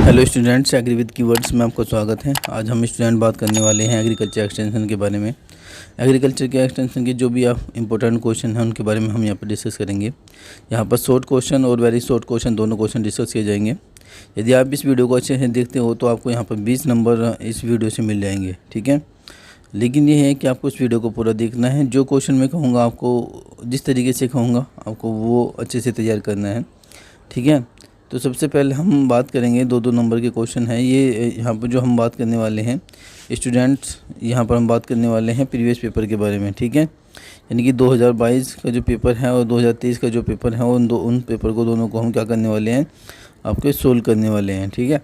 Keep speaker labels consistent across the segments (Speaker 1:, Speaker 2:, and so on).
Speaker 1: Hello students, agri with keywords में आपका स्वागत है। आज हम स्टूडेंट बात करने वाले हैं एग्रीकल्चर एक्सटेंशन के बारे में। एग्रीकल्चर के एक्सटेंशन के जो भी आप इंपॉर्टेंट क्वेश्चन हैं उनके बारे में हम यहाँ पर डिस्कस करेंगे। यहाँ पर शॉर्ट क्वेश्चन और वेरी शॉर्ट क्वेश्चन दोनों क्वेश्चन डिस्कस किए जाएंगे। यदि आप इस वीडियो को अच्छे से देखते हो तो आपको यहाँ पर 20 नंबर इस वीडियो से मिल जाएंगे, ठीक है। लेकिन ये है कि आपको इस वीडियो को पूरा देखना है। जो क्वेश्चन मैं कहूँगा, आपको जिस तरीके से कहूँगा आपको वो अच्छे से तैयार करना है, ठीक है। तो सबसे पहले हम बात करेंगे, दो नंबर के क्वेश्चन है ये। यहाँ पर जो हम बात करने वाले हैं स्टूडेंट्स, यहाँ पर हम बात करने वाले हैं प्रीवियस पेपर के बारे में, ठीक है। यानी कि 2022 का जो पेपर है और 2023 का जो पेपर है उन पेपर को दोनों को हम क्या करने वाले हैं, आपके सोल्व करने वाले हैं, ठीक है।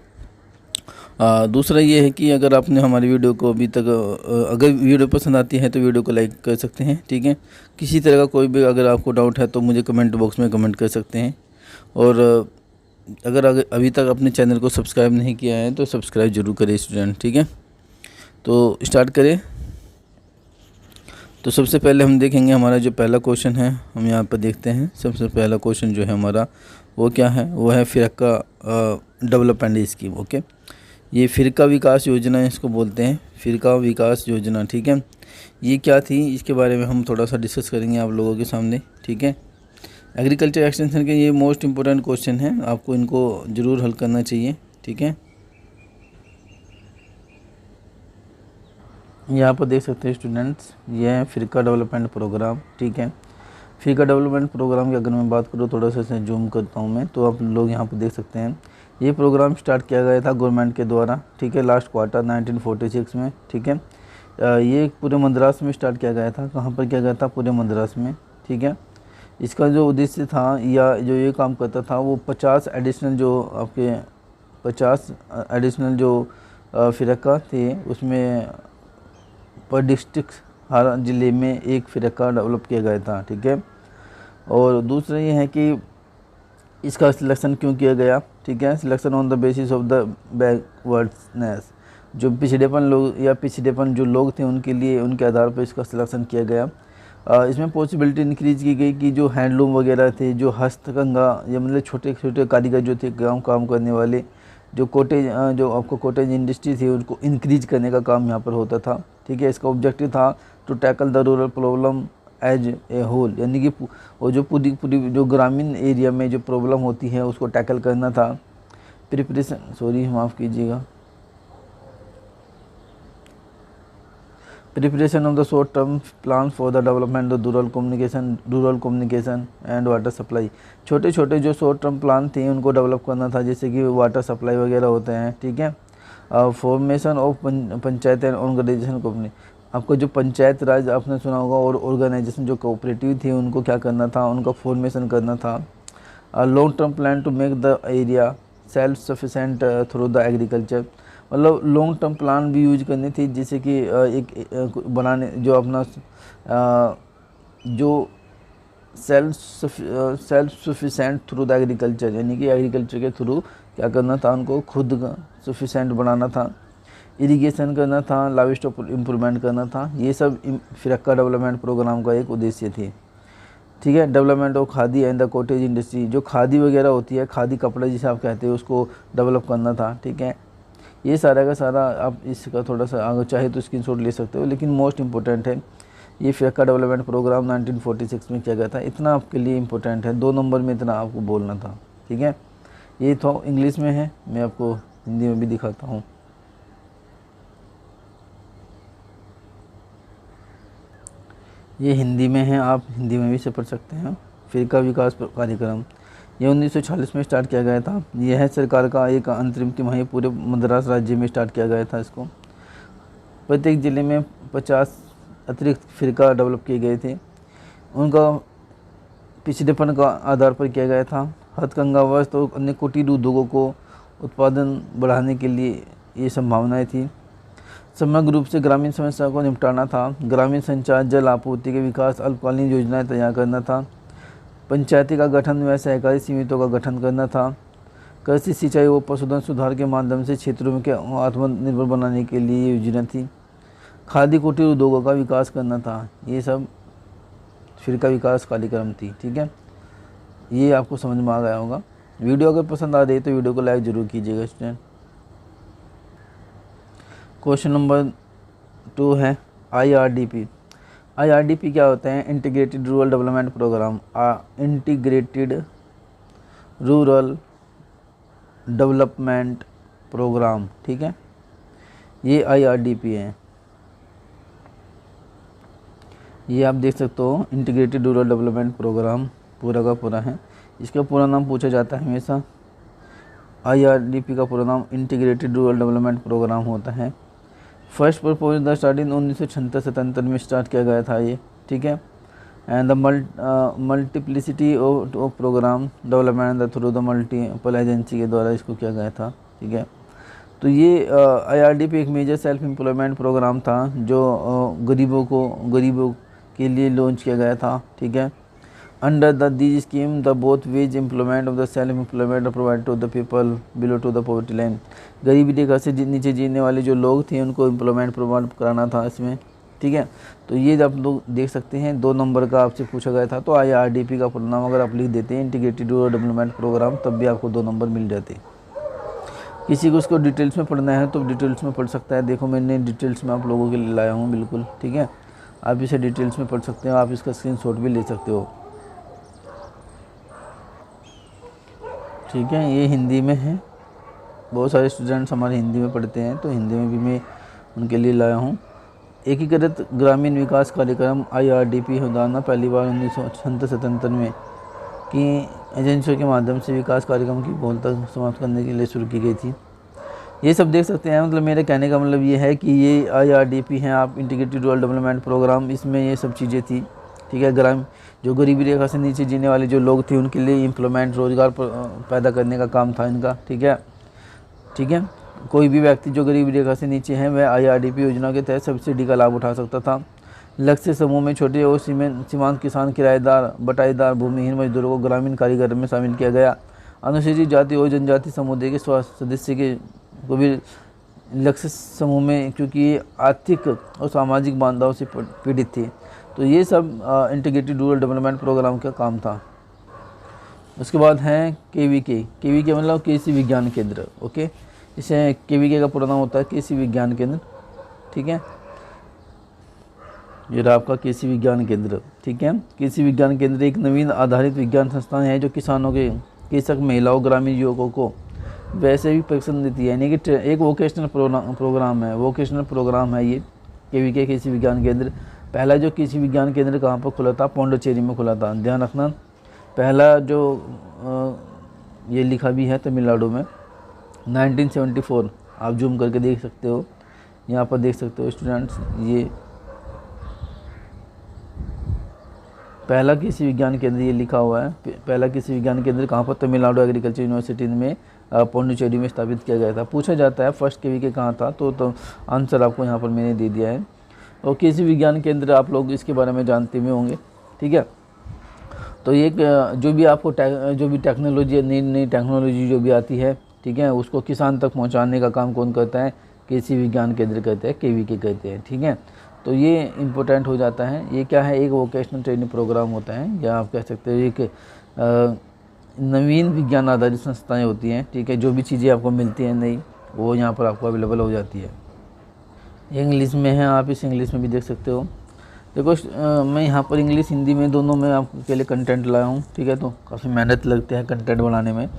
Speaker 1: दूसरा ये है कि अगर आपने हमारी वीडियो को अभी तक अगर वीडियो पसंद आती है तो वीडियो को लाइक कर सकते हैं, ठीक है। किसी तरह का कोई भी अगर आपको डाउट है तो मुझे कमेंट बॉक्स में कमेंट कर सकते हैं। और अगर अभी तक अपने चैनल को सब्सक्राइब नहीं किया है तो सब्सक्राइब जरूर करें स्टूडेंट, ठीक है। तो स्टार्ट करें। तो सबसे पहले हम देखेंगे हमारा जो पहला क्वेश्चन है, हम यहाँ पर देखते हैं। सबसे पहला क्वेश्चन जो है हमारा वो क्या है, वो है फ़िरका डेवलपमेंट स्कीम, ओके। ये फ़िरका विकास योजना इसको बोलते हैं, फ़िरका विकास योजना, ठीक है। ये क्या थी इसके बारे में हम थोड़ा सा डिस्कस करेंगे आप लोगों के सामने, ठीक है। एग्रीकल्चर एक्सटेंशन के ये मोस्ट इम्पोर्टेंट क्वेश्चन है, आपको इनको ज़रूर हल करना चाहिए, ठीक है। यहाँ पर देख सकते हैं स्टूडेंट्स, ये है फ़िरका डेवलपमेंट प्रोग्राम, ठीक है। फ़िरका डेवलपमेंट प्रोग्राम की अगर मैं बात करूँ, थोड़ा सा इसे जूम करता हूँ मैं, तो आप लोग यहाँ पर देख सकते हैं ये प्रोग्राम स्टार्ट किया गया था गवर्नमेंट के द्वारा, ठीक है, लास्ट क्वार्टर 1946 में, ठीक है। ये पूरे मद्रास में स्टार्ट किया गया था। कहाँ पर किया गया था? पूरे मद्रास में, ठीक है। इसका जो उद्देश्य था या जो ये काम करता था वो 50 एडिशनल जो फ़िरका थे उसमें पर डिस्ट्रिक्ट हर ज़िले में एक फ़िरका डेवलप किया गया था, ठीक है। और दूसरा ये है कि इसका सिलेक्शन क्यों किया गया, ठीक है। Selection on the basis of the backwardness, जो पिछड़ेपन लोग या पिछड़ेपन जो लोग थे उनके लिए, उनके आधार पर इसका सिलेक्शन किया गया। इसमें पॉसिबिलिटी इंक्रीज की गई कि जो हैंडलूम वगैरह थे, जो हस्तकंघा या मतलब छोटे छोटे कारीगर जो थे काम करने वाले, जो आपको कॉटेज इंडस्ट्री थी उनको इंक्रीज करने का काम यहाँ पर होता था, ठीक है। इसका ऑब्जेक्टिव था to tackle the rural problem as a whole, यानी कि वो जो पूरी जो ग्रामीण एरिया में जो प्रॉब्लम होती है उसको टैकल करना था। Preparation of the short term plan for the development of rural communication and water supply. छोटे छोटे जो शॉर्ट टर्म प्लान थे उनको डेवलप करना था, जैसे कि वाटर सप्लाई वगैरह होते हैं, ठीक है। Formation of panchayat and organisation company, आपको जो पंचायत राज आपने सुना होगा, और ऑर्गेनाइजेशन जो कोऑपरेटिव थी उनको क्या करना था, उनका फॉर्मेशन करना था। Long term plan to make the area self sufficient through the agriculture, मतलब लॉन्ग टर्म प्लान भी यूज करनी थी, जैसे कि एक बनाने जो अपना जो self sufficient through the agriculture, यानी कि एग्रीकल्चर के थ्रू क्या करना था, उनको खुद सफिशेंट बनाना था। इरिगेशन करना था, लाइव स्टॉक इम्प्रूवमेंट करना था। ये सब फ़िरका डेवलपमेंट प्रोग्राम का एक उद्देश्य थी, ठीक है। Development of khadi and the cottage industry, जो खादी वगैरह होती है, खादी कपड़ा जिसे आप कहते हैं, उसको डेवलप करना था, ठीक है। ये सारा का सारा आप इसका थोड़ा सा अगर चाहे तो स्क्रीनशॉट ले सकते हो, लेकिन मोस्ट इम्पोर्टेंट है ये फ़िरका डेवलपमेंट प्रोग्राम 1946 में किया गया था। इतना आपके लिए इम्पोर्टेंट है, 2 नंबर में इतना आपको बोलना था, ठीक है। ये तो इंग्लिश में है, मैं आपको हिंदी में भी दिखाता हूँ। ये हिंदी में है, आप हिंदी में भी से पढ़ सकते हैं। फ़िरका विकास कार्यक्रम ये 1946 में स्टार्ट किया गया था। यह है सरकार का एक अंतरिम तिमाही, पूरे मद्रास राज्य में स्टार्ट किया गया था इसको। प्रत्येक ज़िले में 50 अतिरिक्त फ़िरका डेवलप किए गए थे, उनका पिछड़ेपन का आधार पर किया गया था। हथकंघा, वस्त्र और अन्य कुटीर उद्योगों को उत्पादन बढ़ाने के लिए ये संभावनाएँ थी। समग्र रूप से ग्रामीण समस्या को निपटाना था। ग्रामीण संचार, जल आपूर्ति के विकास, अल्पकालीन योजनाएं तैयार करना था। पंचायती का गठन व सहकारी समितियों का गठन करना था। कृषि, सिंचाई व पशुधन सुधार के माध्यम से क्षेत्रों में आत्मनिर्भर बनाने के लिए योजना थी। खादी कुटीर उद्योगों का विकास करना था। ये सब फ़िरका विकास कार्यक्रम थी, ठीक है। ये आपको समझ में आ गया होगा। वीडियो अगर पसंद आ रही है तो वीडियो को लाइक ज़रूर कीजिएगा स्टूडेंट। क्वेश्चन नंबर 2 है IRDP। IRDP क्या होता है? Integrated rural development programme. Integrated rural development programme, ठीक है, ये IRDP है। ये आप देख सकते हो, इंटीग्रेटेड रूरल डेवलपमेंट प्रोग्राम पूरा का पूरा है। इसका पूरा नाम पूछा जाता है हमेशा। IRDP का पूरा नाम इंटीग्रेटेड रूरल डेवलपमेंट प्रोग्राम होता है। फर्स्ट प्रपोज द स्टार्टिंग 1976-77 में स्टार्ट किया गया था ये, ठीक है। And the multiplicity of programme development the through the multiple agency के द्वारा इसको किया गया था, ठीक है। तो ये IRDP एक मेजर सेल्फ एम्प्लॉयमेंट प्रोग्राम था जो गरीबों के लिए लॉन्च किया गया था, ठीक है। Under this scheme the both wage employment of the self employment provide to the people below to the poverty line. गरीबी रेखा से नीचे जीने वाले जो लोग थे उनको एम्प्लॉयमेंट प्रोवाइड कराना था इसमें, ठीक है। तो ये आप लोग देख सकते हैं 2 नंबर का आपसे पूछा गया था। तो IRDP का पूरा नाम अगर आप लिख देते हैं इंटीग्रेटेड रूरल डेवलपमेंट प्रोग्राम, तब भी आपको 2 नंबर मिल जाते। किसी को उसको डिटेल्स में पढ़ना है तो डिटेल्स में पढ़ सकता है। देखो मैंने डिटेल्स में आप लोगों के लिए लाया हूँ बिल्कुल, ठीक है। आप इसे डिटेल्स में पढ़ सकते हो, आप इसका स्क्रीनशॉट भी ले सकते हो, ठीक है। ये हिंदी में है, बहुत सारे स्टूडेंट्स हमारे हिंदी में पढ़ते हैं, तो हिंदी में भी मैं उनके लिए लाया हूँ। एकीकृत ग्रामीण विकास कार्यक्रम IRDP उदाहरण पहली बार 1976-77 में की एजेंसियों के माध्यम से विकास कार्यक्रम की बहुलता समाप्त करने के लिए शुरू की गई थी। ये सब देख सकते हैं। मतलब मेरे कहने का मतलब ये है कि ये IRDP है, आप इंटीग्रेटेड रूरल डेवलपमेंट प्रोग्राम, इसमें ये सब चीज़ें थी, ठीक है। जो गरीबी रेखा से नीचे जीने वाले जो लोग थे उनके लिए एम्प्लॉयमेंट रोज़गार पैदा करने का काम था इनका, ठीक है, ठीक है। कोई भी व्यक्ति जो गरीबी रेखा से नीचे है वह IRDP योजना के तहत सब्सिडी का लाभ उठा सकता था। लक्ष्य समूह में छोटे और सीमांत किसान, किराएदार, बटाईदार, भूमिहीन मजदूरों को ग्रामीण कारीगर में शामिल किया गया। अनुसूचित जाति और जनजाति समुदाय के सदस्य के को भी लक्ष्य समूह में, क्योंकि ये आर्थिक और सामाजिक बाधाओं से पीड़ित थे। तो ये सब इंटीग्रेटेड रूरल डेवलपमेंट प्रोग्राम का काम था। उसके बाद है KVK मतलब कृषि विज्ञान केंद्र, ओके। इसे KVK का पूरा नाम होता है कृषि विज्ञान केंद्र, ठीक है। ये रहा आपका कृषि विज्ञान केंद्र, ठीक है। कृषि विज्ञान केंद्र एक नवीन आधारित विज्ञान संस्थान है जो किसानों के, कृषक, महिलाओं, ग्रामीण युवकों को वैसे भी प्रशिक्षण देती है, यानी कि एक वोकेशनल प्रोग्राम है ये KVK कृषि विज्ञान केंद्र। पहला जो कृषि विज्ञान केंद्र कहाँ पर खुला था? पौंडीचेरी में खुला था, ध्यान रखना। पहला जो ये लिखा भी है तमिलनाडु में 1974, आप जूम करके देख सकते हो, यहाँ पर देख सकते हो स्टूडेंट्स। ये पहला कृषि विज्ञान केंद्र ये लिखा हुआ है। पहला कृषि विज्ञान केंद्र कहाँ पर? तमिलनाडु एग्रीकल्चर यूनिवर्सिटी में पौंडीचेरी में स्थापित किया गया था। पूछा जाता है फर्स्ट KVK कहाँ था, तो आंसर आपको यहाँ पर मैंने दे दिया है। और कृषि विज्ञान केंद्र आप लोग इसके बारे में जानते हुए होंगे, ठीक है। तो ये जो भी आपको जो भी टेक्नोलॉजी, नई टेक्नोलॉजी जो भी आती है, ठीक है, उसको किसान तक पहुँचाने का काम कौन करता है? कृषि विज्ञान केंद्र कहते हैं, KVK कहते हैं, ठीक है। तो ये इम्पोर्टेंट हो जाता है। ये क्या है? एक वोकेशनल ट्रेनिंग प्रोग्राम होता है, या आप कह सकते हो एक नवीन विज्ञान आधारित संस्थाएं होती हैं, ठीक है। जो भी चीज़ें आपको मिलती हैं नई, वो यहाँ पर आपको अवेलेबल हो जाती है। इंग्लिश में है, आप इस इंग्लिश में भी देख सकते हो। देखो मैं यहाँ पर इंग्लिश हिंदी में दोनों में आपके लिए कंटेंट लाया हूँ, ठीक है। तो काफ़ी मेहनत लगती है कंटेंट बनाने में,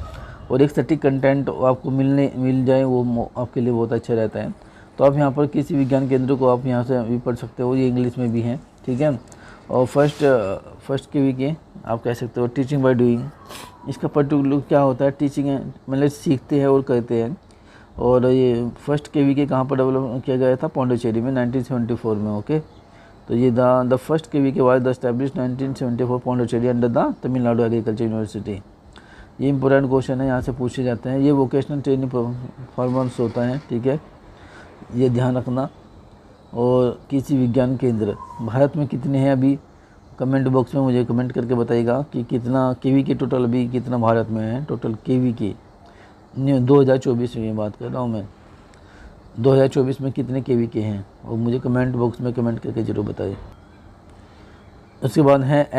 Speaker 1: और एक सटीक कंटेंट आपको मिल जाए वो आपके लिए बहुत अच्छा रहता है। तो आप यहाँ पर किसी विज्ञान केंद्र को आप यहाँ से भी पढ़ सकते हो, ये इंग्लिश में भी है, ठीक है। और फर्स्ट KVK आप कह सकते हो टीचिंग बाय डूइंग। इसका पर्टिकुलर क्या होता है? टीचिंग है, मतलब सीखते हैं और करते हैं। और ये फर्स्ट KVK कहाँ पर डेवलप किया गया था? पौंडीचेरी में 1974 में, ओके। तो ये the first KVK was the establish 1974 Pondicherry under the Tamil Nadu agriculture university. ये इंपॉर्टेंट क्वेश्चन है, यहाँ से पूछे जाते हैं। ये वोकेशनल ट्रेनिंग परफॉर्मेंस होता है, ठीक है, ये ध्यान रखना। और कृषि विज्ञान केंद्र भारत में कितने हैं अभी? कमेंट बॉक्स में मुझे कमेंट करके बताइएगा कि कितना KVK टोटल अभी कितना भारत में है। टोटल KVK 2024 में बात कर रहा हूँ मैं, 2024 में कितने KVK हैं, और मुझे कमेंट बॉक्स में कमेंट करके ज़रूर बताइए। उसके बाद है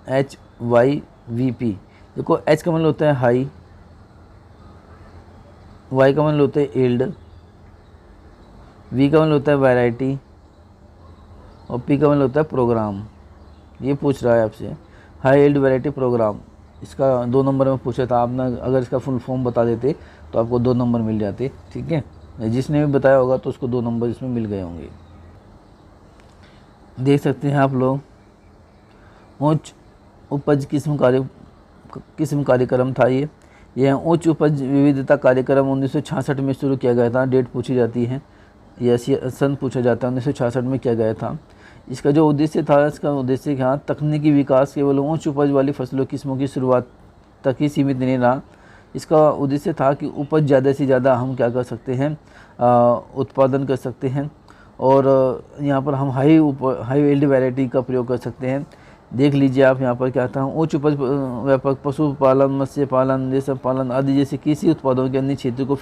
Speaker 1: HYVP। देखो H का मतलब होता है हाई, Y का मतलब होता है एल्ड, वी का मतलब होता है वैरायटी और पी का मतलब होता है प्रोग्राम। ये पूछ रहा है आपसे हाई यील्ड वैरायटी प्रोग्राम, इसका 2 नंबर में पूछा था। आपने अगर इसका फुल फॉर्म बता देते तो आपको 2 नंबर मिल जाते। ठीक है, जिसने भी बताया होगा तो उसको 2 नंबर इसमें मिल गए होंगे। देख सकते हैं आप लोग, उच्च उपज किस्म कार्यक्रम था ये। यह उच्च उपज विविधता कार्यक्रम 1966 में शुरू किया गया था। डेट पूछी जाती है या सन पूछा जाता है, 1966 में किया गया था। इसका जो उद्देश्य था, इसका उद्देश्य क्या, तकनीकी विकास केवल उच्च उपज वाली फसलों किस्मों की शुरुआत तक ही सीमित नहीं रहा। इसका उद्देश्य था कि उपज ज़्यादा से ज़्यादा हम क्या कर सकते हैं, उत्पादन कर सकते हैं और यहाँ पर हम हाई यील्ड वैरायटी का प्रयोग कर सकते हैं। देख लीजिए आप यहाँ पर क्या था, उच्च उपज व्यापक पशुपालन, मत्स्य पालन, रेशम पालन आदि जैसे कृषि उत्पादों के अन्य क्षेत्रों को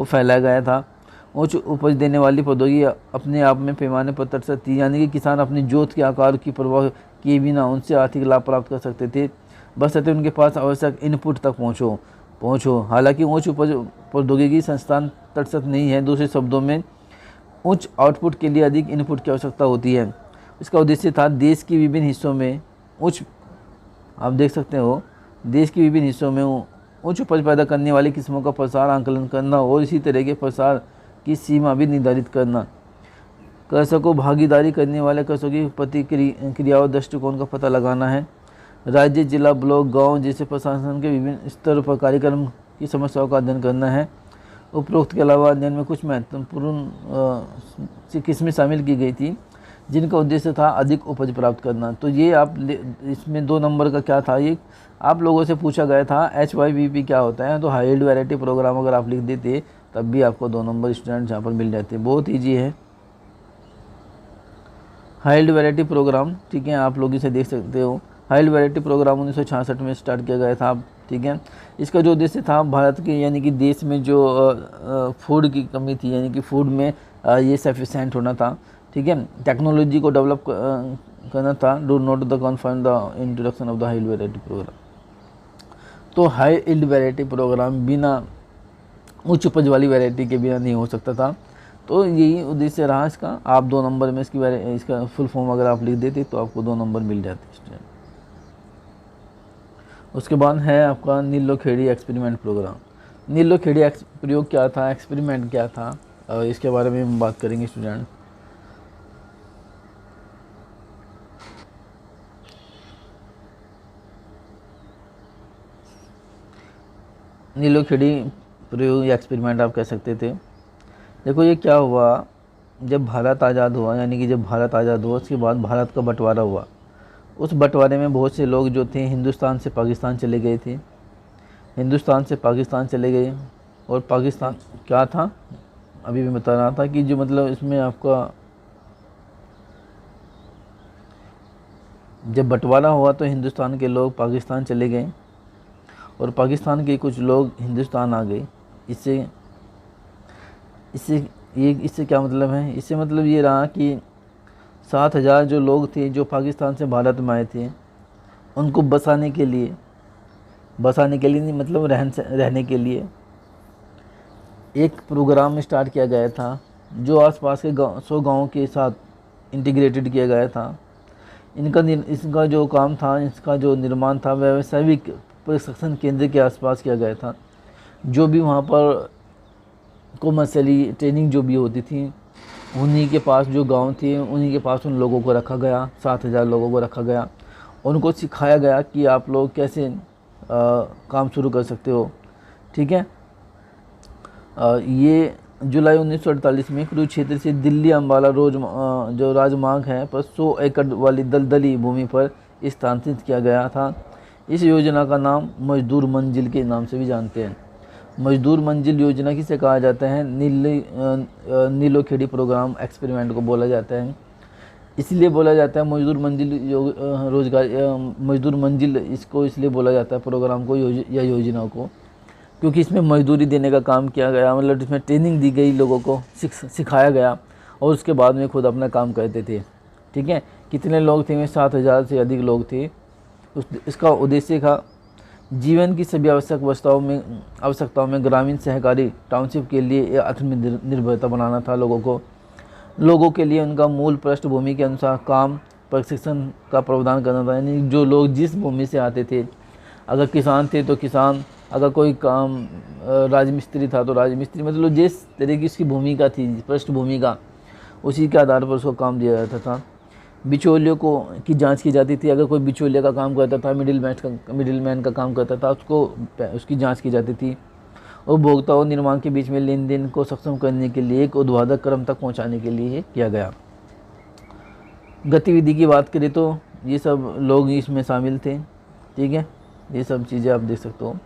Speaker 1: फैलाया गया था। उच्च उपज देने वाली प्रौद्योगिकी अपने आप में पैमाने पर तटस्थ थी, यानी कि किसान अपनी जोत के आकार की परवाह किए बिना उनसे आर्थिक लाभ प्राप्त कर सकते थे, बशर्ते उनके पास आवश्यक इनपुट तक पहुँचो। हालांकि उच्च उपज प्रौद्योगिकी संस्थान तटस्थ नहीं है। दूसरे शब्दों में उच्च आउटपुट के लिए अधिक इनपुट की आवश्यकता होती है। इसका उद्देश्य था देश के विभिन्न हिस्सों में आप देख सकते हो, देश के विभिन्न हिस्सों में उच्च उपज पैदा करने वाली किस्मों का प्रसार आंकलन करना और इसी तरह के प्रसार की सीमा भी निर्धारित करना। कृषकों भागीदारी करने वाले कृषकों की प्रतिक्रिया और दृष्टिकोण का पता लगाना है। राज्य, जिला, ब्लॉक, गांव जैसे प्रशासन के विभिन्न स्तर पर कार्यक्रम की समस्याओं का अध्ययन करना है। उपरोक्त के अलावा अध्ययन में कुछ महत्वपूर्ण किस्में शामिल की गई थी जिनका उद्देश्य था अधिक उपज प्राप्त करना। तो ये आप इसमें 2 नंबर का क्या था, ये आप लोगों से पूछा गया था HYVP क्या होता है। तो हाई यील्ड वैरायटी प्रोग्राम अगर आप लिख देते तब भी आपको 2 नंबर स्टूडेंट यहाँ पर मिल जाते। बहुत ईजी है हाई यील्ड वैरायटी प्रोग्राम। ठीक है, आप लोग इसे देख सकते हो। हाई यील्ड वैरायटी प्रोग्राम 1966 में स्टार्ट किया गया था। ठीक है, इसका जो उद्देश्य था भारत के यानी कि देश में जो फूड की कमी थी, यानी कि फूड में ये सफिशेंट होना था। ठीक है, टेक्नोलॉजी को डेवलप करना था। Do not the confirm the introduction of the high yield variety programme. तो हाई यील्ड वैरायटी प्रोग्राम बिना उच्च उपज वाली वैरायटी के बिना नहीं हो सकता था। तो यही उद्देश्य रहा इसका। आप 2 नंबर में इसका फुल फॉर्म अगर आप लिख देते तो आपको 2 नंबर मिल जाते स्टूडेंट। उसके बाद है आपका नीलोखेड़ी एक्सपेरिमेंट प्रोग्राम। नीलोखेड़ी प्रयोग क्या था, एक्सपेरिमेंट क्या था, इसके बारे में हम बात करेंगे स्टूडेंट। नीलोखेड़ी प्रयोग या एक्सपेरिमेंट आप कह सकते थे। देखो ये क्या हुआ, जब भारत आज़ाद हुआ, यानी कि जब भारत आज़ाद हुआ उसके बाद भारत का बंटवारा हुआ। उस बंटवारे में बहुत से लोग जो थे हिंदुस्तान से पाकिस्तान चले गए थे, हिंदुस्तान से पाकिस्तान चले गए। और पाकिस्तान क्या था, अभी मैं बता रहा था कि जो मतलब इसमें आपका जब बंटवारा हुआ तो हिंदुस्तान के लोग पाकिस्तान चले गए और पाकिस्तान के कुछ लोग हिंदुस्तान आ गए। इससे क्या मतलब है, इससे मतलब ये रहा कि 7,000 जो लोग थे जो पाकिस्तान से भारत में आए थे उनको बसाने के लिए नहीं मतलब रहने के लिए एक प्रोग्राम स्टार्ट किया गया था जो आसपास के 100 गाँव के साथ इंटीग्रेटेड किया गया था। इसका जो काम था, इसका जो निर्माण था वह सभी प्रशिक्षण केंद्र के आसपास किया गया था। जो भी वहाँ पर कॉमर्शियली ट्रेनिंग जो भी होती थी उन्हीं के पास जो गांव थे उन्हीं के पास उन लोगों को रखा गया, 7,000 लोगों को रखा गया। उनको सिखाया गया कि आप लोग कैसे काम शुरू कर सकते हो। ठीक है, ये जुलाई 1948 में कुरुक्षेत्र से दिल्ली अम्बाला जो राजमार्ग है पर 100 एकड़ वाली दलदली भूमि पर स्थानांतरित किया गया था। इस योजना का नाम मजदूर मंजिल के नाम से भी जानते हैं। मजदूर मंजिल योजना किसे कहा जाता है, नीलोखेड़ी प्रोग्राम एक्सपेरिमेंट को बोला जाता है। इसलिए बोला जाता है मजदूर मंजिल इसको इसलिए बोला जाता है प्रोग्राम को या योजना को, क्योंकि इसमें मजदूरी देने का काम किया गया। मतलब इसमें ट्रेनिंग दी गई, लोगों को सिखाया गया और उसके बाद में खुद अपना काम करते थे। ठीक है, कितने लोग थे, 7,000 से अधिक लोग थे। इसका उद्देश्य था जीवन की सभी आवश्यकताओं में ग्रामीण सहकारी टाउनशिप के लिए एक आत्मनिर्भरता बनाना था। लोगों के लिए उनका मूल पृष्ठभूमि के अनुसार काम प्रशिक्षण का प्रावधान करना था। यानी जो लोग जिस भूमि से आते थे, अगर किसान थे तो किसान, अगर कोई काम राजमिस्त्री था तो राजमिस्त्री, मतलब जिस तरह की उसकी भूमिका थी, पृष्ठभूमि का, उसी के आधार पर उसको काम दिया जाता था। बिचौलियों की जांच की जाती थी। अगर कोई बिचौलिया का काम करता था, मिडिल मैन का काम करता था, उसकी जांच की जाती थी। उपभोक्ता और निर्माण के बीच में लेन देन को सक्षम करने के लिए, एक उत्पादक क्रम तक पहुंचाने के लिए किया गया। गतिविधि की बात करें तो ये सब लोग इसमें शामिल थे। ठीक है, ये सब चीज़ें आप देख सकते हो।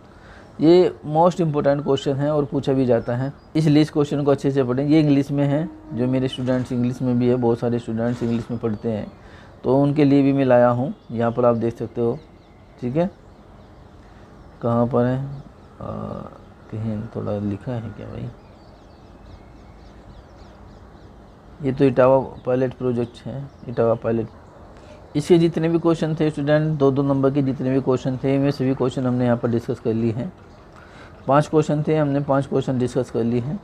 Speaker 1: ये मोस्ट इम्पोर्टेंट क्वेश्चन है और पूछा भी जाता है, इसलिए इस क्वेश्चन को अच्छे से पढ़ें। ये इंग्लिश में है, जो मेरे स्टूडेंट्स इंग्लिश में भी है, बहुत सारे स्टूडेंट्स इंग्लिश में पढ़ते हैं, तो उनके लिए भी मैं लाया हूँ। यहाँ पर आप देख सकते हो। ठीक है, कहाँ पर है, कहीं थोड़ा लिखा है क्या भाई? ये तो इटावा पायलट प्रोजेक्ट है, इटावा पायलट। इसके जितने भी क्वेश्चन थे स्टूडेंट, 2-2 नंबर के जितने भी क्वेश्चन थे, वे सभी क्वेश्चन हमने यहाँ पर डिस्कस कर लिए हैं। 5 क्वेश्चन थे, हमने 5 क्वेश्चन डिस्कस कर लिए हैं।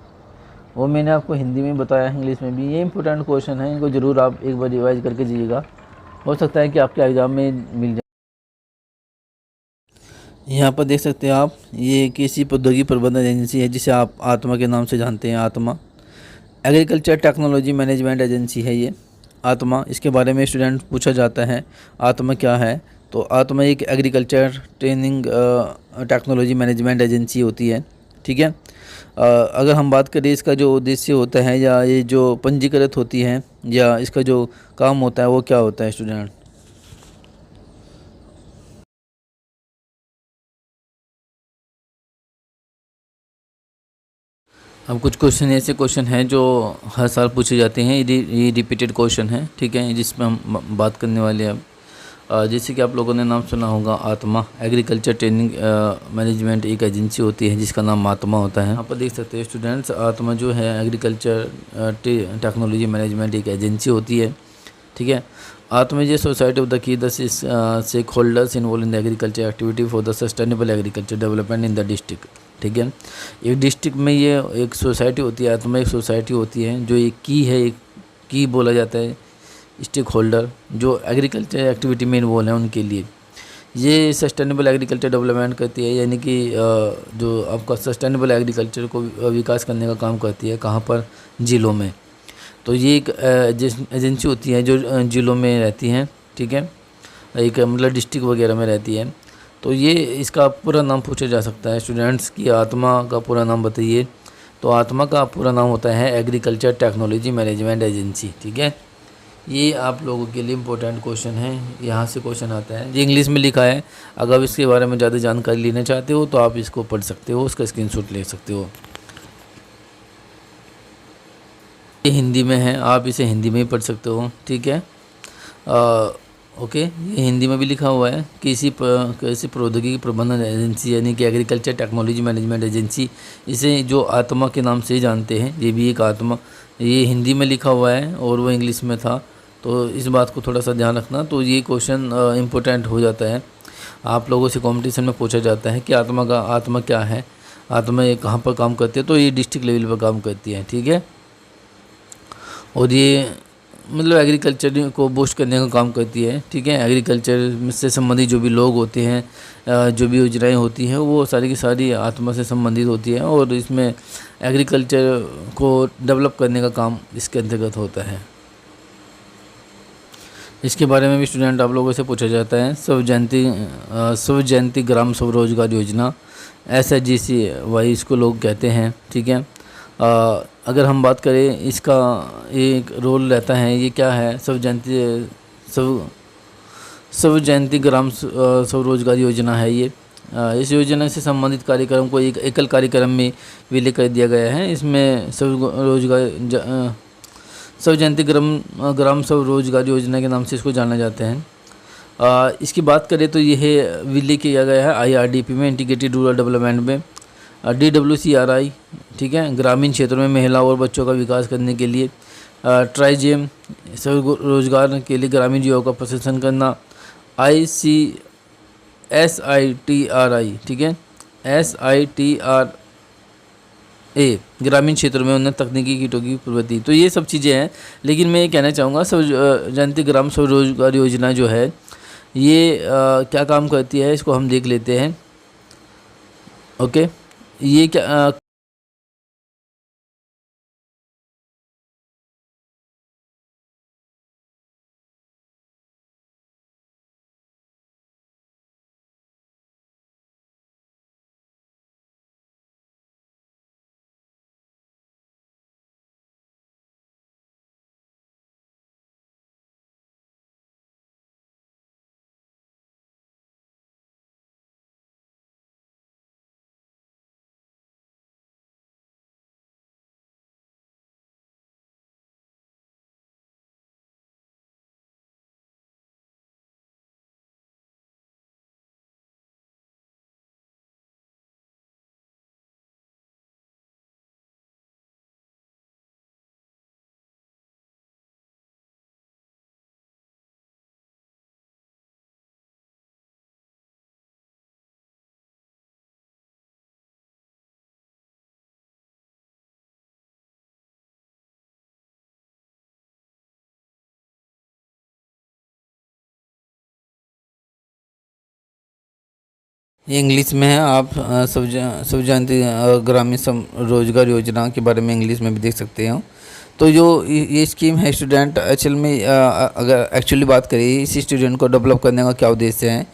Speaker 1: वो मैंने आपको हिंदी में बताया है, इंग्लिश में भी। ये इंपॉर्टेंट क्वेश्चन है, इनको ज़रूर आप एक बार रिवाइज करके जाइएगा, हो सकता है कि आपके एग्ज़ाम में मिल जाए। यहाँ पर देख सकते हैं आप, ये कृषि प्रौद्योगिकी प्रबंधन एजेंसी है, जिसे आप आत्मा के नाम से जानते हैं। आत्मा एग्रीकल्चर टेक्नोलॉजी मैनेजमेंट एजेंसी है ये आत्मा। इसके बारे में स्टूडेंट पूछा जाता है, आत्मा क्या है? तो आत्मा एक agriculture training technology management agency होती है। ठीक है, अगर हम बात करें इसका जो उद्देश्य होता है, या ये जो पंजीकृत होती है, या इसका जो काम होता है, वो क्या होता है स्टूडेंट? अब कुछ क्वेश्चन ऐसे क्वेश्चन हैं जो हर साल पूछे जाते हैं। ये रिपीटेड क्वेश्चन है। ठीक है, जिसमें हम बात करने वाले हैं अब। जैसे कि आप लोगों ने नाम सुना होगा, आत्मा एग्रीकल्चर ट्रेनिंग मैनेजमेंट एक एजेंसी होती है जिसका नाम आत्मा होता है। यहाँ पर देख सकते हैं स्टूडेंट्स, आत्मा जो है एग्रीकल्चर टेक्नोलॉजी मैनेजमेंट एक एजेंसी होती है। ठीक है, आत्मा ये सोसाइटी ऑफ द की the stakeholders involve in the agriculture activity for the sustainable agriculture development in the district. ठीक है, एक डिस्ट्रिक्ट में ये एक सोसाइटी होती है, आत्मा एक सोसाइटी होती है जो एक की है, एक की बोला जाता है, स्टेक होल्डर जो एग्रीकल्चर एक्टिविटी में इन्वॉल्व है उनके लिए। ये सस्टेनेबल एग्रीकल्चर डेवलपमेंट करती है, यानी कि जो आपका सस्टेनेबल एग्रीकल्चर को विकास करने का काम करती है। कहाँ पर? जिलों में। तो ये एक एजेंसी होती है जो जिलों में रहती हैं। ठीक है, एक मतलब डिस्ट्रिक्ट वगैरह में रहती है। तो ये इसका पूरा नाम पूछा जा सकता है स्टूडेंट्स की, आत्मा का पूरा नाम बताइए। तो आत्मा का पूरा नाम होता है एग्रीकल्चर टेक्नोलॉजी मैनेजमेंट एजेंसी। ठीक है, ये आप लोगों के लिए इम्पोर्टेंट क्वेश्चन है, यहाँ से क्वेश्चन आता है। ये इंग्लिश में लिखा है, अगर आप इसके बारे में ज़्यादा जानकारी लेना चाहते हो तो आप इसको पढ़ सकते हो, उसका स्क्रीनशॉट ले सकते हो। ये हिंदी में है, आप इसे हिंदी में ही पढ़ सकते हो। ठीक है, ओके, ये हिंदी में भी लिखा हुआ है, कृषि प्रौद्योगिकी प्रबंधन एजेंसी, यानी कि एग्रीकल्चर टेक्नोलॉजी मैनेजमेंट एजेंसी। इसे जो आत्मा के नाम से जानते हैं, ये भी एक आत्मा, ये हिंदी में लिखा हुआ है और वो इंग्लिश में था, तो इस बात को थोड़ा सा ध्यान रखना। तो ये क्वेश्चन इम्पोर्टेंट हो जाता है, आप लोगों से कंपटीशन में पूछा जाता है कि आत्मा क्या है, आत्मा ये कहाँ पर काम करती है? तो ये डिस्ट्रिक्ट लेवल पर काम करती है। ठीक है, और ये मतलब एग्रीकल्चर को बूस्ट करने का काम करती है। ठीक है, एग्रीकल्चर से संबंधित जो भी लोग होते हैं, जो भी योजनाएं होती हैं, वो सारी की सारी आत्मा से संबंधित होती है, और इसमें एग्रीकल्चर को डेवलप करने का काम इसके अंतर्गत होता है। इसके बारे में भी स्टूडेंट आप लोगों से पूछा जाता है। स्व जयंती ग्राम स्वरोजगार योजना, SHGC इसको लोग कहते हैं। ठीक है, अगर हम बात करें इसका एक रोल रहता है, ये क्या है? स्व जयंती ग्राम स्वरोजगार योजना है ये। इस योजना से संबंधित कार्यक्रम को एक एकल कार्यक्रम में विलय कर दिया गया है। इसमें स्व जयंती ग्राम स्वरोजगार योजना के नाम से इसको जाना जाता है। इसकी बात करें तो यह विलय किया गया है IRDP में, इंटीग्रेटेड रूरल डेवलपमेंट में, DWCRI। ठीक है, ग्रामीण क्षेत्रों में महिला और बच्चों का विकास करने के लिए, ट्राइजेम स्वरोजगार के लिए ग्रामीण युवाओं का प्रशिक्षण करना, ICSR SITRI, ठीक है, SITRA, ग्रामीण क्षेत्रों में उन्नत तकनीकी कीटों की प्रवृत्ति। तो ये सब चीज़ें हैं, लेकिन मैं ये कहना चाहूँगा जयंती ग्राम स्वरोजगार योजना जो है ये क्या काम करती है इसको हम देख लेते हैं। ओके, ये क्या ये इंग्लिश में है। आप सब जानते हैं ग्रामीण रोजगार योजना के बारे में इंग्लिश में भी देख सकते हो। तो जो ये स्कीम है स्टूडेंट, एक्चुअल में अगर एक्चुअली बात करें इस स्टूडेंट को डेवलप करने का क्या उद्देश्य है।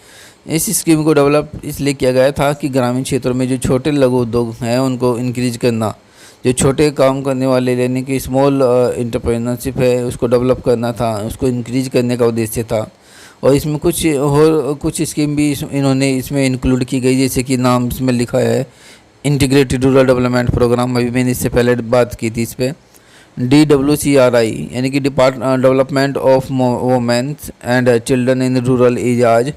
Speaker 1: इस स्कीम को डेवलप इसलिए किया गया था कि ग्रामीण क्षेत्रों में जो छोटे लघु उद्योग हैं उनको इंक्रीज करना, जो छोटे काम करने वाले यानी कि स्मॉल एंटरप्रेन्योरशिप है उसको डेवलप करना था, उसको इंक्रीज करने का उद्देश्य था। और इसमें कुछ स्कीम भी इन्होंने इसमें इंक्लूड की गई, जैसे कि नाम इसमें लिखा है इंटीग्रेटेड रूरल डेवलपमेंट प्रोग्राम। अभी मैंने इससे पहले बात की थी इस पर। DWCRI यानी कि development of womens and children in rural areas,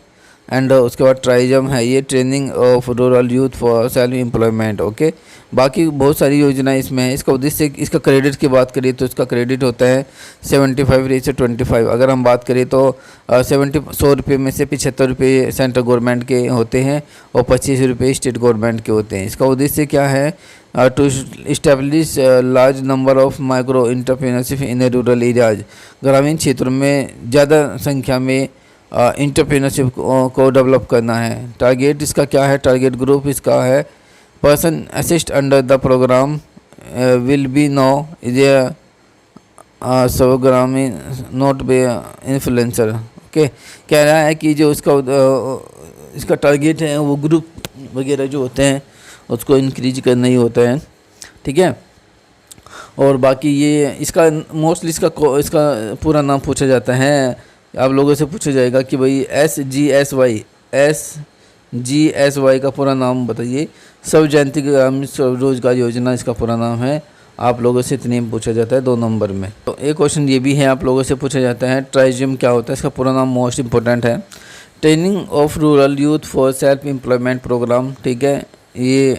Speaker 1: and उसके बाद ट्राइजम है ये training of rural youth for self employment. Okay, बाकी बहुत सारी योजनाएं इसमें है। इसका उद्देश्य, इसका क्रेडिट की बात करें तो इसका क्रेडिट होता है 75:25। अगर हम बात करें तो 100 रुपये में से 75 रुपये सेंट्रल गवर्नमेंट के होते हैं और 25 रुपये स्टेट गवर्नमेंट के होते हैं। इसका उद्देश्य क्या है, to establish large number of micro entrepreneurship in rural areas, ग्रामीण क्षेत्रों में ज़्यादा संख्या में एंटरप्रेन्योरशिप को डेवलप करना है। टारगेट इसका क्या है, टारगेट ग्रुप इसका है person assist under the programme will be no is ग्रामीण नॉट बे इन्फ्लुएंसर। ओके, कह रहा है कि जो इसका टारगेट है वो ग्रुप वगैरह जो होते हैं उसको इंक्रीज करना ही होता है, ठीक है। और बाकी ये इसका मोस्टली इसका पूरा नाम पूछा जाता है, आप लोगों से पूछा जाएगा कि भाई SGSY का पूरा नाम बताइए। सब जयंती ग्रामीण रोजगार योजना इसका पूरा नाम है। आप लोगों से इतने पूछा जाता है 2 नंबर में। तो एक क्वेश्चन ये भी है आप लोगों से पूछा जाता है ट्राइजियम क्या होता है, इसका पूरा नाम मोस्ट इंपॉर्टेंट है training of rural youth for self employment programme, ठीक है। ये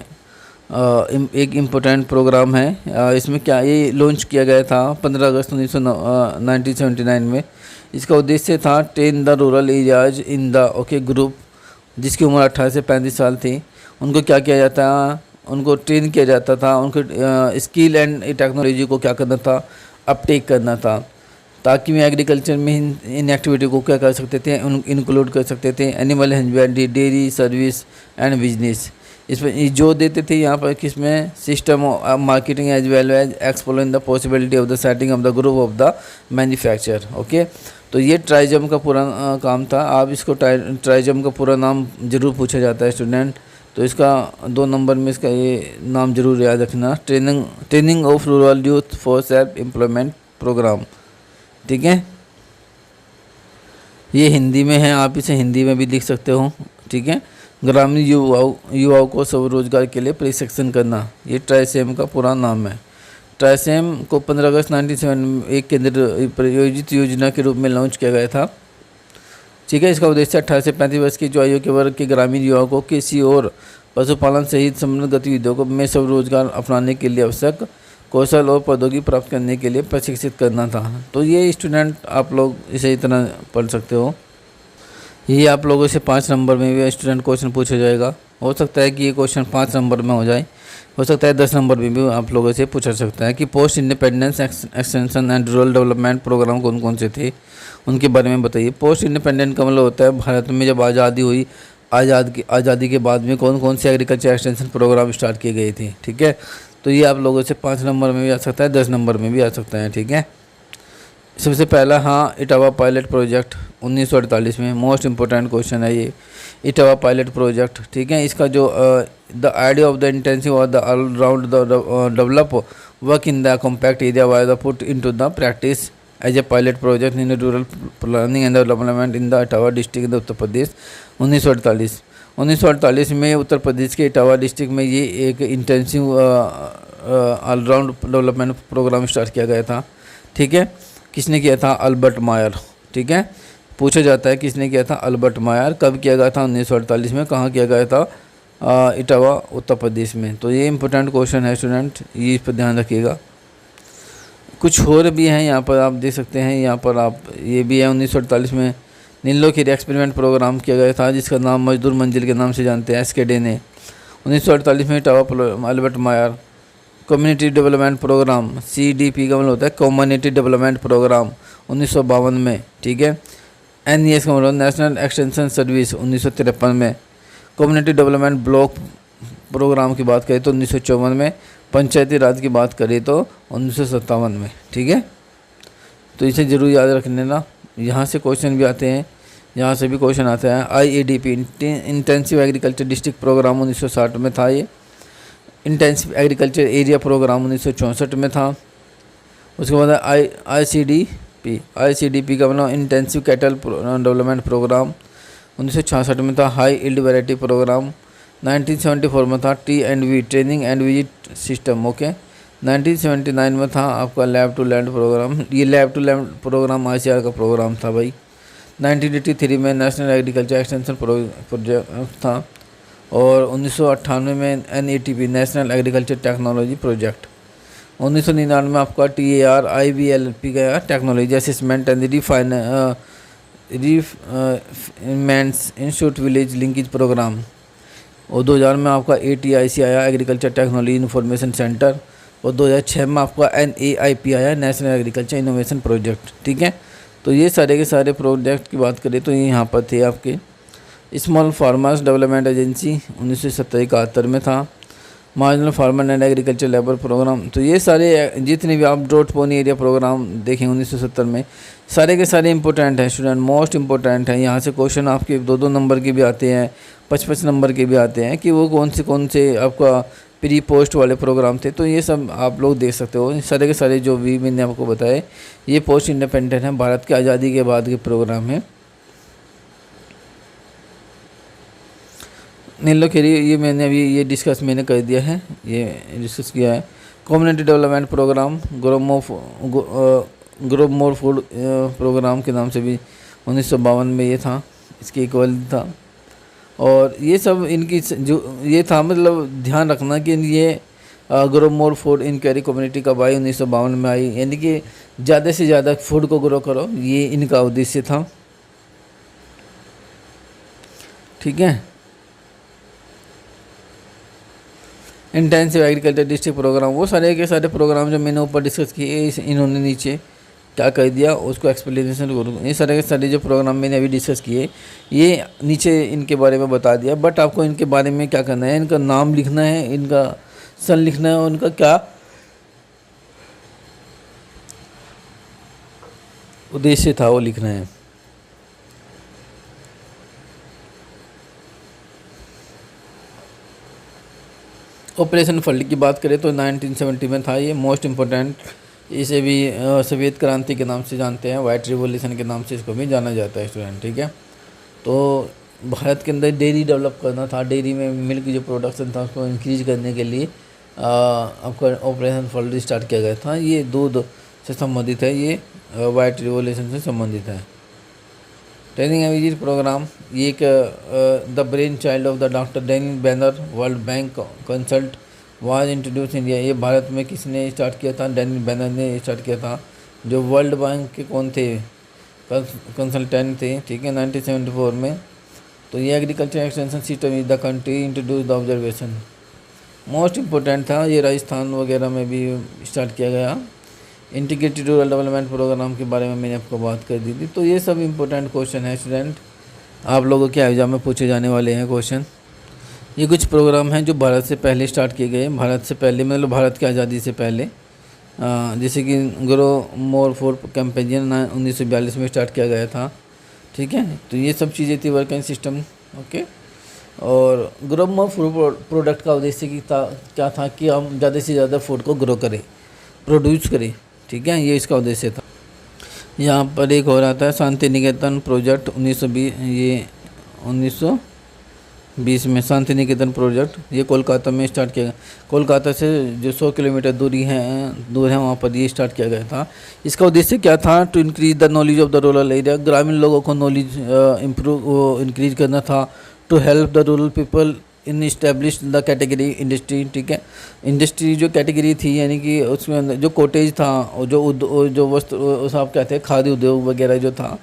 Speaker 1: एक इम्पोर्टेंट प्रोग्राम है। इसमें क्या, ये लॉन्च किया गया था 15 अगस्त 1979 में। इसका उद्देश्य था train the rural areas in the group जिसकी उम्र 18 से 35 साल थी। उनको क्या किया जाता, उनको ट्रेन किया जाता था, उनको स्किल एंड टेक्नोलॉजी को क्या करना था, अपटेक करना था, ताकि वे एग्रीकल्चर में इन एक्टिविटी को क्या कर सकते थे, इंक्लूड कर सकते थे। Animal husbandry, dairy service and business इसमें जो देते थे यहाँ पर किसमें, system of marketing as well as exploring the possibility of the setting of the group of the manufacture. Okay, तो ये ट्राइजम का पूरा काम था। आप इसको ट्राइजम का पूरा नाम जरूर पूछा जाता है स्टूडेंट, तो इसका 2 नंबर में इसका ये नाम जरूर याद रखना, training of rural youth for self employment programme, ठीक है। ये हिंदी में है, आप इसे हिंदी में भी लिख सकते हो, ठीक है। ग्रामीण युवाओं को स्वरोजगार के लिए प्रशिक्षण करना, ये ट्राइसेम का पूरा नाम है। ट्राइसेम को 15 अगस्त 1997 एक केंद्र प्रायोजित योजना के रूप में लॉन्च किया गया था, ठीक है। इसका उद्देश्य 18 से 35 वर्ष की जो आयु के वर्ग के ग्रामीण युवाओं को कृषि और पशुपालन सहित संबंधित गतिविधियों में स्वरोजगार अपनाने के लिए आवश्यक कौशल और प्रौद्योगिकी प्राप्त करने के लिए प्रशिक्षित करना था। तो ये स्टूडेंट आप लोग इसे इतना पढ़ सकते हो। ये आप लोगों से 5 नंबर में भी स्टूडेंट क्वेश्चन पूछा जाएगा। हो सकता है कि ये क्वेश्चन 5 नंबर में हो जाए, हो सकता है 10 नंबर में भी आप लोगों से पूछा सकता है कि post independence extension and rural development programme कौन कौन से थे, उनके बारे में बताइए। पोस्ट इंडिपेंडेंट का मतलब होता है भारत में जब आज़ादी हुई, आज़ादी के बाद में कौन कौन से एग्रीकल्चर एक्सटेंशन प्रोग्राम स्टार्ट किए गए थे। ठीक है, तो ये आप लोगों से 5 नंबर में भी आ सकता है, 10 नंबर में भी आ सकता है। ठीक है, सबसे पहला हाँ इटावा पायलट प्रोजेक्ट 1948 में, मोस्ट इम्पोर्टेंट क्वेश्चन है ये इटावा पायलट प्रोजेक्ट। ठीक है, इसका जो the idea of the intensive और the all round the develop work in the compact area was the put into the practice as a pilot project in rural planning and development in the Etawah district इन उत्तर प्रदेश 1948 में उत्तर प्रदेश के Etawah district में ये एक intensive all round development programme start किया गया था। ठीक है, किसने किया था? अल्बर्ट मायर। ठीक है, पूछा जाता है किसने किया था? अल्बर्ट मायर। कब किया गया था? 1948 में। कहाँ किया गया था? इटावा उत्तर प्रदेश में। तो ये इंपॉर्टेंट क्वेश्चन है स्टूडेंट, ये इस पर ध्यान रखिएगा। कुछ और भी हैं यहाँ पर आप देख सकते हैं, यहाँ पर आप ये भी है 1948 में नीलोखेरी एक्सपेरिमेंट प्रोग्राम किया गया था जिसका नाम मजदूर मंजिल के नाम से जानते हैं SK डे ने। 1948 में इटावा अल्बर्ट मायर। कम्युनिटी डेवलपमेंट प्रोग्राम CDP का मतलब होता है कम्युनिटी डेवलपमेंट प्रोग्राम 1952 में। ठीक है, NES का मतलब नेशनल एक्सटेंशन सर्विस 1953 में। कम्युनिटी डेवलपमेंट ब्लॉक प्रोग्राम की बात करें तो 1954 में। पंचायती राज की बात करें तो 1957 में। ठीक है, तो इसे ज़रूर याद रख लेना, यहाँ से क्वेश्चन भी आते हैं, यहाँ से भी क्वेश्चन आते हैं। IADP intensive agriculture district programme 1960 में था ये। इंटेंसिव एग्रीकल्चर एरिया प्रोग्राम 1964 में था। उसके बाद ICDP का मतलब इंटेंसिव कैटल डेवलपमेंट प्रोग्राम 1966 में था। हाई इल्ड वैरायटी प्रोग्राम 1974 में था। T&V training and visit system okay 1979 में था आपका लैब टू लैंड प्रोग्राम। ये lab to land programme ICR का प्रोग्राम था भाई। 1983 में नेशनल एग्रीकल्चर एक्सटेंशन प्रोजेक्ट था और 1998 में NATP national agriculture technology project. 1999 में आपका TAR-IBLP का technology assessment and refinements institute village linkage programme. और 2000 में आपका ATIC आया एग्रीकल्चर टेक्नोलॉजी इन्फॉर्मेशन सेंटर। और 2006 में आपका NAIP आया नेशनल एग्रीकल्चर इनोवेशन प्रोजेक्ट। ठीक है, तो ये सारे के सारे प्रोजेक्ट की बात करें तो ये यहाँ पर थे आपके। स्मॉल फार्मर्स डेवलपमेंट एजेंसी 1970-71 में था। Marginal farmer and agriculture labour programme. तो ये सारे जितने भी आप ड्रॉट पोनी एरिया प्रोग्राम देखें 1970 में, सारे के सारे इंपॉर्टेंट हैं स्टूडेंट, मोस्ट इंपॉर्टेंट हैं। यहाँ से क्वेश्चन आपके 2-2 नंबर के भी आते हैं, 5-5 नंबर के भी आते हैं कि वो कौन से आपका प्री पोस्ट वाले प्रोग्राम थे। तो ये सब आप लोग देख सकते हो। सारे के सारे जो भी मैंने आपको बताए ये पोस्ट इंडिपेंडेंट हैं, भारत की आज़ादी के बाद के प्रोग्राम हैं। नीलोखेरी ये मैंने अभी ये डिस्कस मैंने कर दिया है, ये डिस्कस किया है। Community development programme grow more food programme के नाम से भी 1952 में ये था, इसकी इक्वल था। और ये सब इनकी जो ये था मतलब ध्यान रखना कि ये grow more food enquiry community कब आई? 1952 में आई, यानी कि ज़्यादा से ज़्यादा फूड को ग्रो करो, ये इनका उद्देश्य था। ठीक है, इंटेंसिव एग्रीकल्चर डिस्ट्रिक्ट प्रोग्राम, वो सारे के सारे प्रोग्राम जो मैंने ऊपर डिस्कस किए इन्होंने नीचे क्या कर दिया उसको एक्सप्लेनेशन करूँ। ये सारे के सारे जो प्रोग्राम मैंने अभी डिस्कस किए ये नीचे इनके बारे में बता दिया। बट आपको इनके बारे में क्या करना है, इनका नाम लिखना है, इनका सन लिखना है, उनका क्या उद्देश्य था वो लिखना है। ऑपरेशन फ्लड की बात करें तो 1970 में था ये, मोस्ट इम्पोर्टेंट। इसे भी सफ़ेद क्रांति के नाम से जानते हैं, वाइट रिवॉल्यूशन के नाम से इसको भी जाना जाता है स्टूडेंट। ठीक है, तो भारत के अंदर डेयरी डेवलप करना था, डेयरी में मिल्क जो प्रोडक्शन था उसको इंक्रीज करने के लिए आपका ऑपरेशन फ्लड स्टार्ट किया गया था। ये दूध से संबंधित है, ये वाइट रिवॉल्यूशन से संबंधित है। ट्रेनिंग एंड विजिट प्रोग्राम, ये एक the brain child of the doctor Daniel banner world bank consult was introduce India. ये भारत में किसने स्टार्ट किया था? डैनियल बैनर ने स्टार्ट किया था। जो वर्ल्ड बैंक के कौन थे? कंसल्टेंट थे, ठीक है, 1974 में। तो ये agriculture extension system is the country introduce the observation, most important था। ये राजस्थान वगैरह में भी स्टार्ट किया गया। इंटीग्रेटेड रूरल डेवलपमेंट प्रोग्राम के बारे में मैंने आपको बात कर दी थी। तो ये सब इम्पोर्टेंट क्वेश्चन है स्टूडेंट, आप लोगों के एग्जाम में पूछे जाने वाले हैं क्वेश्चन। ये कुछ प्रोग्राम हैं जो भारत से पहले स्टार्ट किए गए, भारत से पहले मतलब भारत की आज़ादी से पहले, जैसे कि ग्रो मोर फॉर कैंपेनियन 1942 में स्टार्ट किया गया था, ठीक है। तो ये सब चीज़ें थी वर्किंग सिस्टम, ओके। और ग्रो मोर फूड प्रोडक्ट का उद्देश्य क्या था कि हम ज़्यादा से ज़्यादा फूड को ग्रो करें, प्रोड्यूस करें, ठीक है, ये इसका उद्देश्य था। यहाँ पर एक हो रहा था शांति निकेतन प्रोजेक्ट 1920, ये 1920 में शांति निकेतन प्रोजेक्ट, ये कोलकाता में स्टार्ट किया गया। कोलकाता से जो 100 किलोमीटर दूर है वहाँ पर ये स्टार्ट किया गया था। इसका उद्देश्य क्या था? To increase the knowledge of the rural area, ग्रामीण लोगों को नॉलेज इंक्रीज करना था। To help the rural people in establish the category industry, ठीक है। इंडस्ट्री जो कैटेगरी थी, यानी कि उसमें अंदर जो कॉटेज था और जो वस्त्र, उस आप कहते हैं खाद्य उद्योग वगैरह जो था,